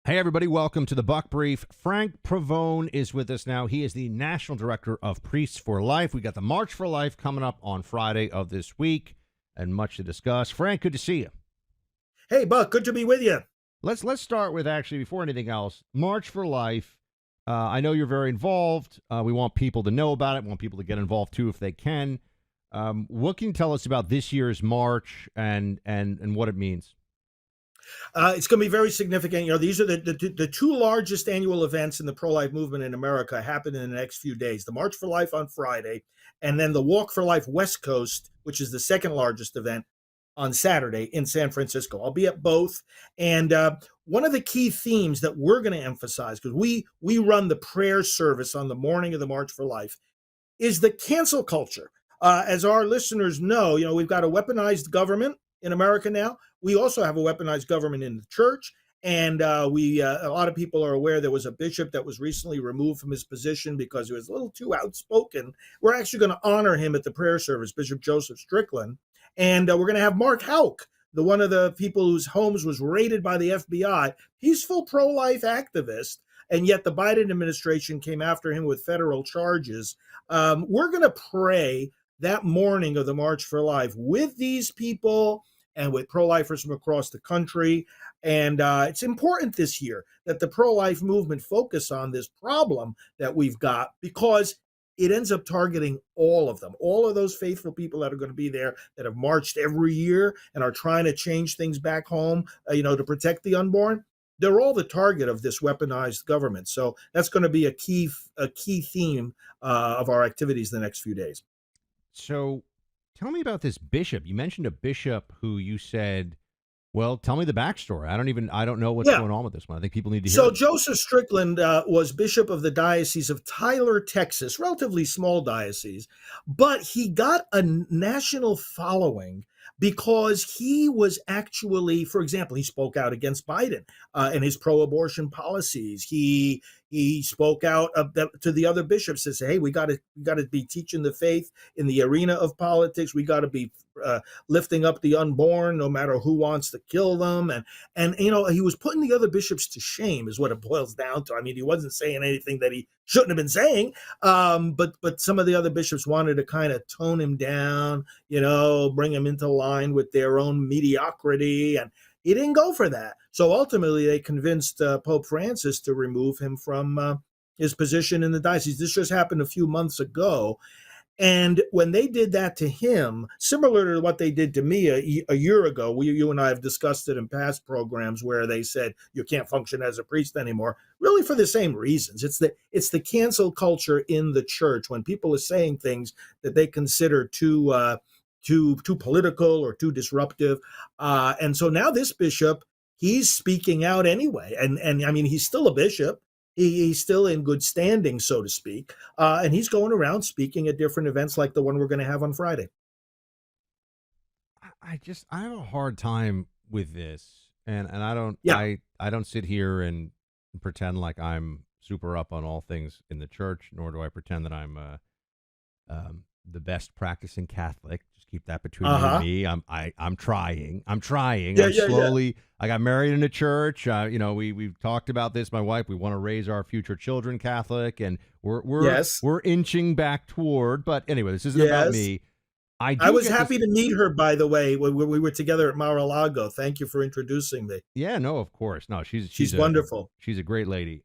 Hey, everybody. Welcome to the Buck Brief. Frank Pavone is with us now. He is the National Director of Priests for Life. We got the March for Life coming up on Friday of this week and much to discuss. Frank, good to see you. Hey, Buck, good to be with you. Let's start with, actually, before anything else, March for Life. I know you're very involved. We want people to know about it. We want people to get involved, too, if they can. What can you tell us about this year's March and what it means? It's going to be very significant. You know, these are the two largest annual events in the pro-life movement in America happen in the next few days. The March for Life on Friday, and then the Walk for Life West Coast, which is the second largest event, on Saturday in San Francisco. I'll be at both. And one of the key themes that we're going to emphasize, because we run the prayer service on the morning of the March for Life, is the cancel culture. As our listeners know, we've got a weaponized government in America now. We also have a weaponized government in the church. And a lot of people are aware there was a bishop that was recently removed from his position because he was a little too outspoken. We're actually going to honor him at the prayer service, Bishop Joseph Strickland. And we're going to have Mark Houck, one of the people whose homes was raided by the FBI, peaceful pro-life activist. And yet the Biden administration came after him with federal charges. We're going to pray that morning of the March for Life with these people and with pro-lifers from across the country. And it's important this year that the pro-life movement focus on this problem that we've got, because it ends up targeting all of them, all of those faithful people that are going to be there, that have marched every year and are trying to change things back home, to protect the unborn. They're all the target of this weaponized government. So that's going to be a key theme of our activities the next few days. So tell me about this bishop. You mentioned a bishop who you said, well, tell me the backstory. I don't know what's going on with this one. I think people need to hear it. Joseph Strickland was bishop of the Diocese of Tyler, Texas, relatively small diocese, but he got a national following because he was actually, for example, he spoke out against Biden and his pro-abortion policies. He spoke out to the other bishops and said, hey, we got to be teaching the faith in the arena of politics. We got to be lifting up the unborn, no matter who wants to kill them. And he was putting the other bishops to shame, is what it boils down to. I mean, he wasn't saying anything that he shouldn't have been saying, but some of the other bishops wanted to kind of tone him down, bring him into line with their own mediocrity, and he didn't go for that. So ultimately, they convinced Pope Francis to remove him from his position in the diocese. This just happened a few months ago. And when they did that to him, similar to what they did to me a year ago, you and I have discussed it in past programs where they said you can't function as a priest anymore, really for the same reasons. It's the cancel culture in the church, when people are saying things that they consider too political or too disruptive. And so now this bishop, he's speaking out anyway. And I mean, he's still a bishop. He's still in good standing, so to speak. And he's going around speaking at different events like the one we're going to have on Friday. I have a hard time with this. And I don't sit here and pretend like I'm super up on all things in the church, nor do I pretend that I'm the best practicing Catholic. Just keep that between you and me. I'm trying. I'm slowly. I got married in a church. We've talked about this. My wife. We want to raise our future children Catholic, and we're inching back toward. But anyway, this isn't about me. I was happy to meet her, by the way, when we were together at Mar-a-Lago. Thank you for introducing me. Yeah, no, of course. No, she's wonderful. She's a great lady.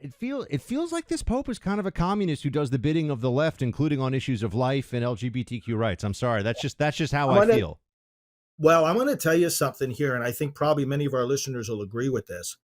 It feels like this Pope is kind of a communist who does the bidding of the left, including on issues of life and LGBTQ rights. I'm sorry. That's just how I feel. Well, I'm going to tell you something here, and I think probably many of our listeners will agree with this.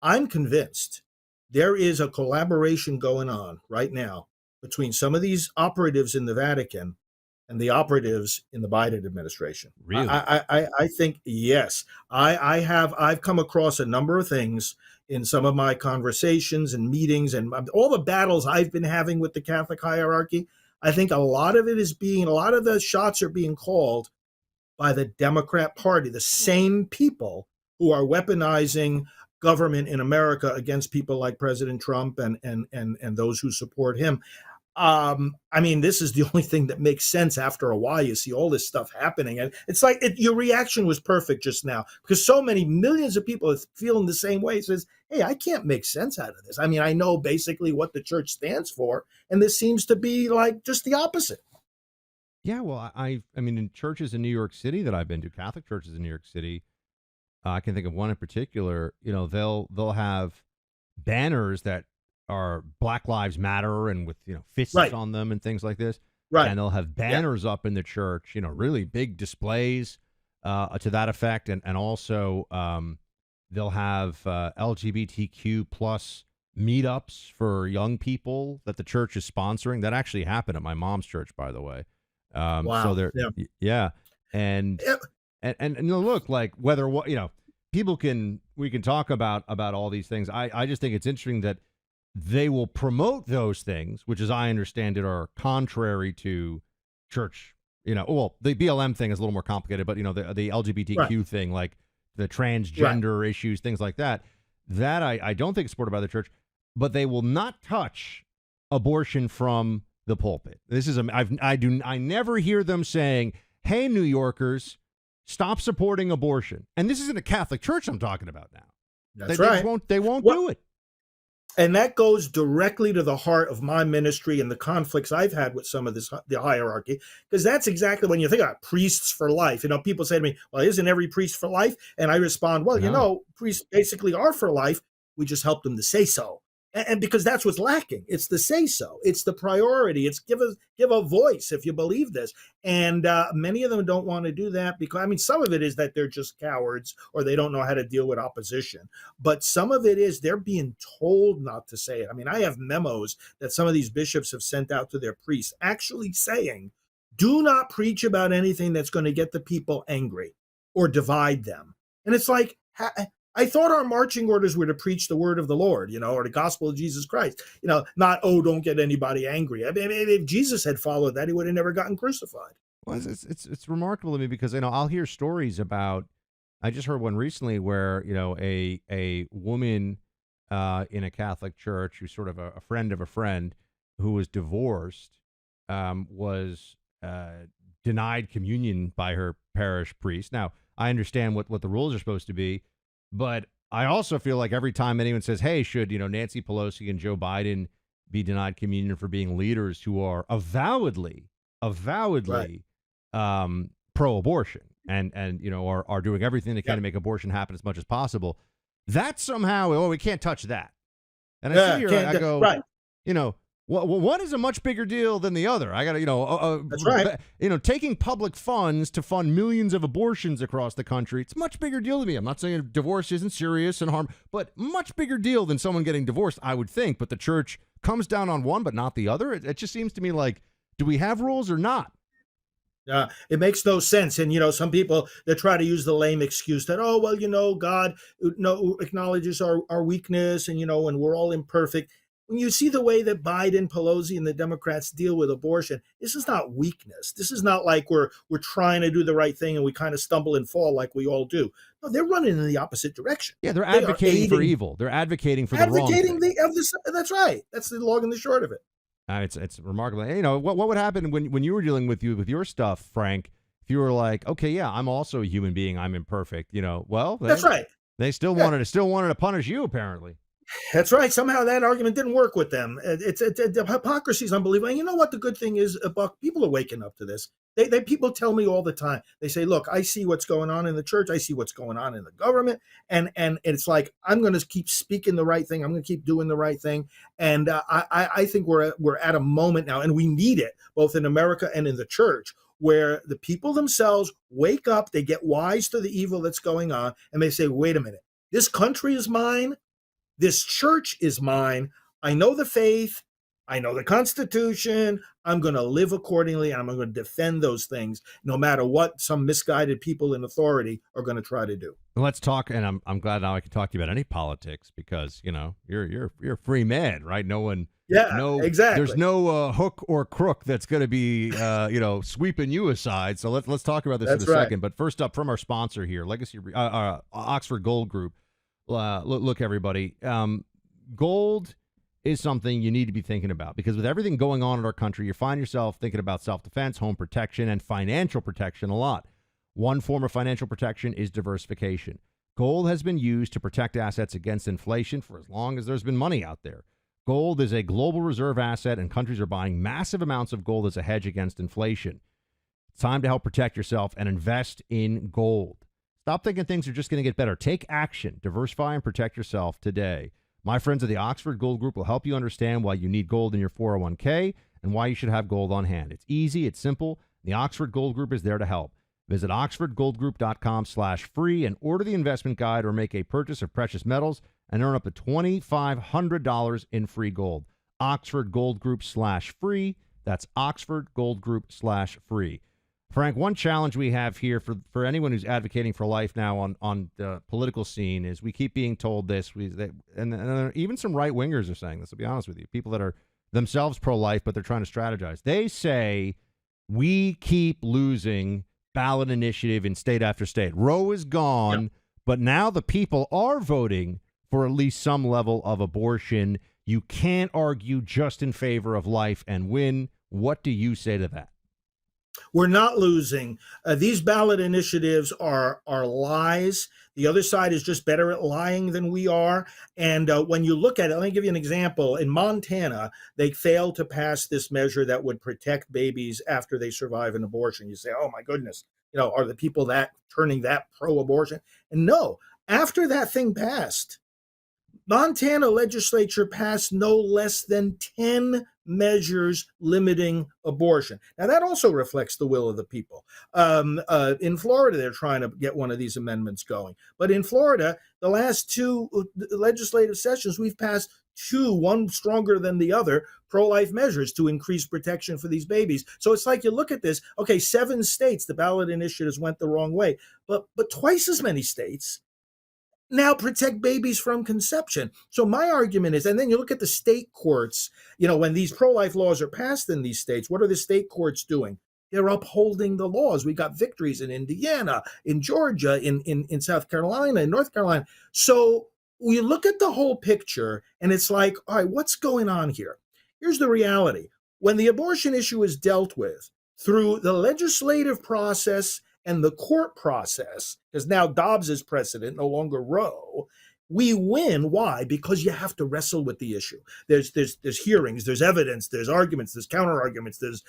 I'm convinced there is a collaboration going on right now between some of these operatives in the Vatican and the operatives in the Biden administration. Really? I think, yes. I've come across a number of things in some of my conversations and meetings and all the battles I've been having with the Catholic hierarchy. I think a lot of the shots are being called by the Democrat Party, the same people who are weaponizing government in America against people like President Trump and those who support him. I mean, this is the only thing that makes sense after a while. You see all this stuff happening, and it's like your reaction was perfect just now, because so many millions of people are feeling the same way. It says, hey, I can't make sense out of this. I mean, I know basically what the church stands for, and this seems to be like just the opposite. Yeah, well, I mean, in churches in New York City that I've been to, Catholic churches in New York City, I can think of one in particular. You know, they'll have banners that are Black Lives Matter and with, you know, fists Right. on them and things like this. Right. And they'll have banners up in the church, you know, really big displays to that effect. And also they'll have LGBTQ plus meetups for young people that the church is sponsoring. That actually happened at my mom's church, by the way. Wow. So they're, yeah. And look, like whether what, you know, we can talk about all these things. I just think it's interesting that they will promote those things, which, as I understand it, are contrary to church. You know, well, the BLM thing is a little more complicated, but you know, the LGBTQ thing, like the transgender issues, things like that. That I don't think is supported by the church, but they will not touch abortion from the pulpit. This is I never hear them saying, "Hey, New Yorkers, stop supporting abortion." And this isn't a Catholic church I'm talking about now. That's right. They won't do it. And that goes directly to the heart of my ministry and the conflicts I've had with some of the hierarchy, because that's exactly when you think about priests for life. You know, people say to me, well, isn't every priest for life? And I respond, well, you know, priests basically are for life. We just help them to say so. And because that's what's lacking. It's the say so. It's the priority. It's give a voice if you believe this. And many of them don't want to do that because, I mean, some of it is that they're just cowards or they don't know how to deal with opposition. But some of it is they're being told not to say it. I mean, I have memos that some of these bishops have sent out to their priests actually saying, do not preach about anything that's going to get the people angry or divide them. And it's like, I thought our marching orders were to preach the word of the Lord, you know, or the gospel of Jesus Christ, you know, not, oh, don't get anybody angry. I mean, if Jesus had followed that, he would have never gotten crucified. Well, it's remarkable to me because, you know, I'll hear stories about, I just heard one recently where, you know, a woman in a Catholic church who's sort of a friend of a friend who was divorced was denied communion by her parish priest. Now, I understand what the rules are supposed to be, but I also feel like every time anyone says, hey, should, you know, Nancy Pelosi and Joe Biden be denied communion for being leaders who are avowedly pro-abortion and you know, are doing everything they can to make abortion happen as much as possible, that somehow, oh, we can't touch that. And I sit here, I go, you know, one is a much bigger deal than the other. I got to, you know, that's right. You know, taking public funds to fund millions of abortions across the country, it's a much bigger deal to me. I'm not saying divorce isn't serious and harm, but much bigger deal than someone getting divorced, I would think. But the church comes down on one, but not the other. It just seems to me like, do we have rules or not? It makes no sense. And, you know, some people, they try to use the lame excuse that, oh, well, you know, God acknowledges our weakness and, you know, and we're all imperfect. When you see the way that Biden, Pelosi, and the Democrats deal with abortion, this is not weakness. This is not like we're trying to do the right thing and we kind of stumble and fall like we all do. No, they're running in the opposite direction. Yeah, they're advocating for evil. They're advocating for the wrong thing. That's right. That's the long and the short of it. It's remarkable. You know, what would happen when you were dealing with your stuff, Frank? If you were like, okay, yeah, I'm also a human being. I'm imperfect. You know, well, that's right. They still wanted to punish you, apparently. That's right. Somehow that argument didn't work with them. The hypocrisy is unbelievable. And you know what the good thing is, Buck? People are waking up to this. People tell me all the time. They say, look, I see what's going on in the church. I see what's going on in the government. And it's like, I'm going to keep speaking the right thing. I'm going to keep doing the right thing. And I think we're at a moment now, and we need it, both in America and in the church, where the people themselves wake up, they get wise to the evil that's going on, and they say, wait a minute, this country is mine. This church is mine. I know the faith. I know the Constitution. I'm going to live accordingly, and I'm going to defend those things, no matter what some misguided people in authority are going to try to do. Let's talk, and I'm glad now I can talk to you about any politics because you know you're a free man, right? No one, exactly. There's no hook or crook that's going to be you know, sweeping you aside. So let's talk about this in a second. But first up, from our sponsor here, Legacy Oxford Gold Group. Look, everybody, gold is something you need to be thinking about, because with everything going on in our country, you find yourself thinking about self-defense, home protection, and financial protection a lot. One form of financial protection is diversification. Gold has been used to protect assets against inflation for as long as there's been money out there. Gold is a global reserve asset, and countries are buying massive amounts of gold as a hedge against inflation. It's time to help protect yourself and invest in gold. Stop thinking things are just going to get better. Take action. Diversify and protect yourself today. My friends at the Oxford Gold Group will help you understand why you need gold in your 401k and why you should have gold on hand. It's easy. It's simple. The Oxford Gold Group is there to help. Visit oxfordgoldgroup.com/free and order the investment guide or make a purchase of precious metals and earn up to $2,500 in free gold. oxfordgoldgroup/free. That's oxfordgoldgroup/free. Frank, one challenge we have here for anyone who's advocating for life now on the political scene is we keep being told this, and even some right-wingers are saying this, to be honest with you, people that are themselves pro-life, but they're trying to strategize. They say we keep losing ballot initiative in state after state. Roe is gone, yep, but now the people are voting for at least some level of abortion. You can't argue just in favor of life and win. What do you say to that? We're not losing. These ballot initiatives are lies. The other side is just better at lying than we are. And when you look at it, let me give you an example. In Montana, they failed to pass this measure that would protect babies after they survive an abortion. You say, oh my goodness, are the people that turning that pro-abortion? And no, after that thing passed, Montana legislature passed no less than 10 measures limiting abortion. Now, that also reflects the will of the people. In Florida, they're trying to get one of these amendments going. But in Florida, the last two legislative sessions, we've passed two, one stronger than the other, pro-life measures to increase protection for these babies. So it's like you look at this, okay, 7 states, the ballot initiatives went the wrong way, but twice as many states now protect babies from conception. So my argument is, and then you look at the state courts, when these pro-life laws are passed in these states, what are the state courts doing? They're upholding the laws. We got victories in Indiana, in Georgia, in South Carolina, in North Carolina. So we look at the whole picture and it's like, all right, what's going on here? Here's the reality. When the abortion issue is dealt with through the legislative process and the court process, because now Dobbs is precedent, no longer Roe, we win. Why? Because you have to wrestle with the issue. There's hearings, there's evidence, there's arguments, there's counter arguments, there's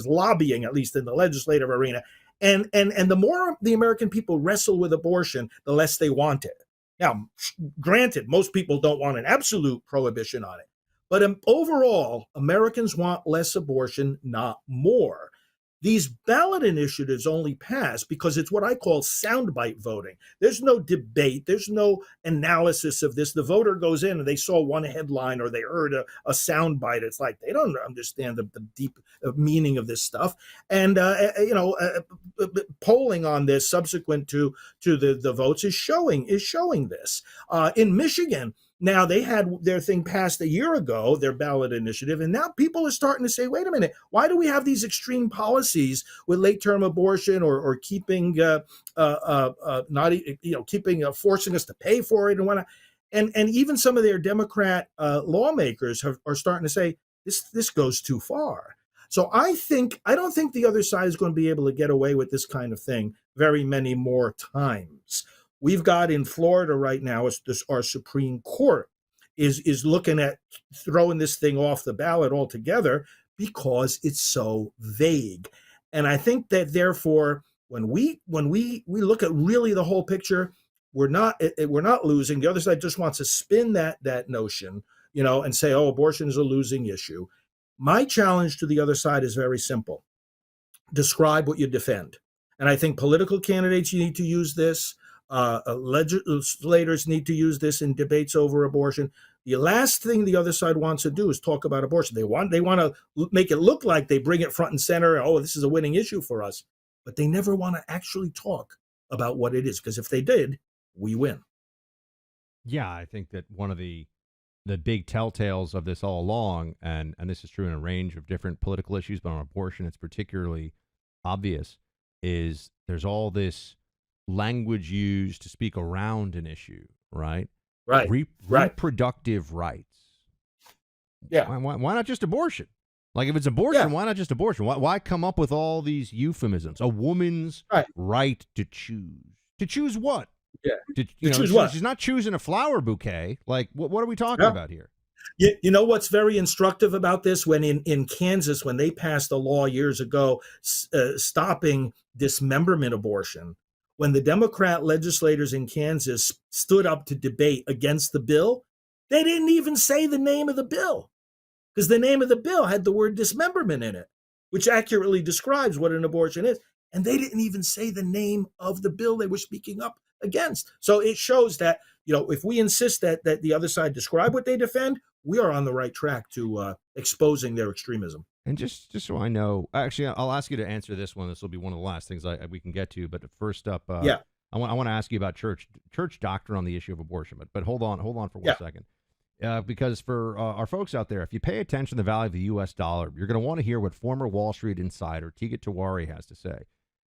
lobbying, at least in the legislative arena, and the more the American people wrestle with abortion, the less they want it. Now, granted, most people don't want an absolute prohibition on it, but overall, Americans want less abortion, not more. These ballot initiatives only pass because it's what I call soundbite voting. There's no debate. There's no analysis of this. The voter goes in and they saw one headline or they heard a soundbite. It's like they don't understand the deep meaning of this stuff. And, polling on this subsequent to the votes is showing this. In Michigan, now, they had their thing passed a year ago, their ballot initiative, and now people are starting to say, wait a minute, why do we have these extreme policies with late-term abortion or keeping, forcing us to pay for it and whatnot? And even some of their Democrat lawmakers are starting to say, this goes too far. So I don't think the other side is going to be able to get away with this kind of thing very many more times. We've got in Florida right now, our Supreme Court is looking at throwing this thing off the ballot altogether because it's so vague. And I think that therefore, when we look at really the whole picture, we're not losing. The other side just wants to spin that notion, and say, oh, abortion is a losing issue. My challenge to the other side is very simple. Describe what you defend. And I think political candidates, you need to use this. Legislators need to use this in debates over abortion. The last thing the other side wants to do is talk about abortion. They want to make it look like they bring it front and center. Oh, this is a winning issue for us. But they never want to actually talk about what it is, because if they did, we win. Yeah, I think that one of the big telltales of this all along, and this is true in a range of different political issues, but on abortion it's particularly obvious, is there's all this language used to speak around an issue, right? Right. Reproductive rights. Yeah. Why not just abortion? Like, if it's abortion, Yeah. why not just abortion? Why come up with all these euphemisms? A woman's right to choose. To choose what? Yeah. To choose what? She's not choosing a flower bouquet. Like, what are we talking about here? You know what's very instructive about this? When in Kansas, when they passed a law years ago stopping dismemberment abortion, when the Democrat legislators in Kansas stood up to debate against the bill, they didn't even say the name of the bill, because the name of the bill had the word dismemberment in it, which accurately describes what an abortion is. And they didn't even say the name of the bill they were speaking up against. So it shows that, if we insist that the other side describe what they defend, we are on the right track to exposing their extremism. And just so I know, actually, I'll ask you to answer this one. This will be one of the last things we can get to. But first up, I want to ask you about church doctrine on the issue of abortion. But hold on for 1 second. Because for our folks out there, if you pay attention to the value of the U.S. dollar, you're going to want to hear what former Wall Street insider Tighe Tawari has to say.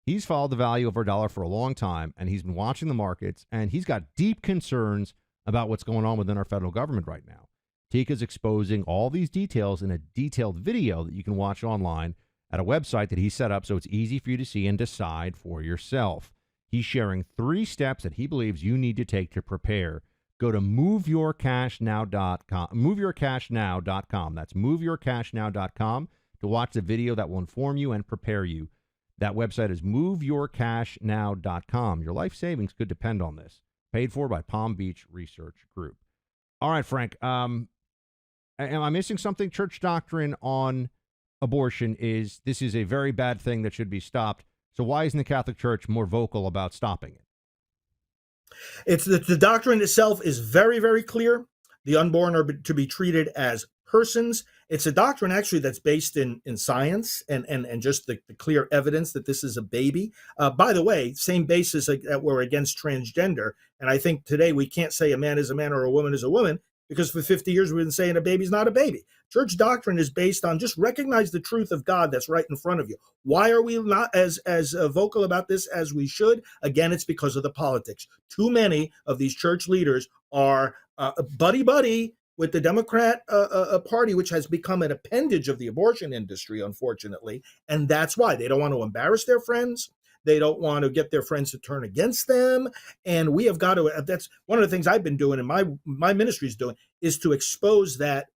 He's followed the value of our dollar for a long time, and he's been watching the markets, and he's got deep concerns about what's going on within our federal government right now. Tighe is exposing all these details in a detailed video that you can watch online at a website that he set up so it's easy for you to see and decide for yourself. He's sharing 3 steps that he believes you need to take to prepare. Go to moveyourcashnow.com, moveyourcashnow.com. That's moveyourcashnow.com to watch the video that will inform you and prepare you. That website is moveyourcashnow.com. Your life savings could depend on this. Paid for by Palm Beach Research Group. All right, Frank. Am I missing something? Church doctrine on abortion this is a very bad thing that should be stopped. So why isn't the Catholic Church more vocal about stopping it? It's the doctrine itself is very, very clear. The unborn are to be treated as persons. It's a doctrine actually that's based in science and just the clear evidence that this is a baby. By the way, same basis that we're against transgender. And I think today we can't say a man is a man or a woman is a woman, because for 50 years we've been saying a baby's not a baby. Church doctrine is based on just recognize the truth of God that's right in front of you. Why are we not as vocal about this as we should? Again, it's because of the politics. Too many of these church leaders are buddy with the Democrat Party, which has become an appendage of the abortion industry, unfortunately. And that's why they don't want to embarrass their friends. They don't want to get their friends to turn against them. And we have got to, that's one of the things I've been doing and my ministry is doing, is to expose that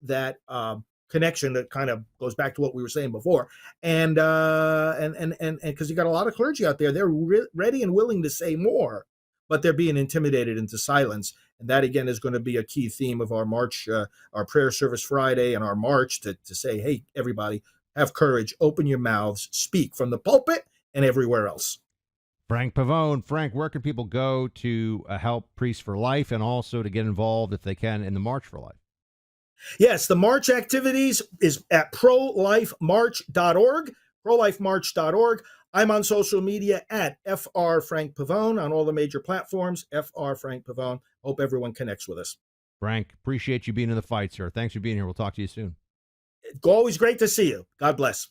connection that kind of goes back to what we were saying before. And because you got a lot of clergy out there, they're ready and willing to say more, but they're being intimidated into silence. And that, again, is going to be a key theme of our march, our prayer service Friday, and our march to say, hey, everybody, have courage, open your mouths, speak from the pulpit and everywhere else. Frank Pavone. Frank, where can people go to help Priests for Life and also to get involved, if they can, in the March for Life? Yes, the March activities is at prolifemarch.org, prolifemarch.org. I'm on social media at FR Frank Pavone on all the major platforms, FR Frank Pavone. Hope everyone connects with us. Frank, appreciate you being in the fight, sir. Thanks for being here. We'll talk to you soon. Always great to see you. God bless.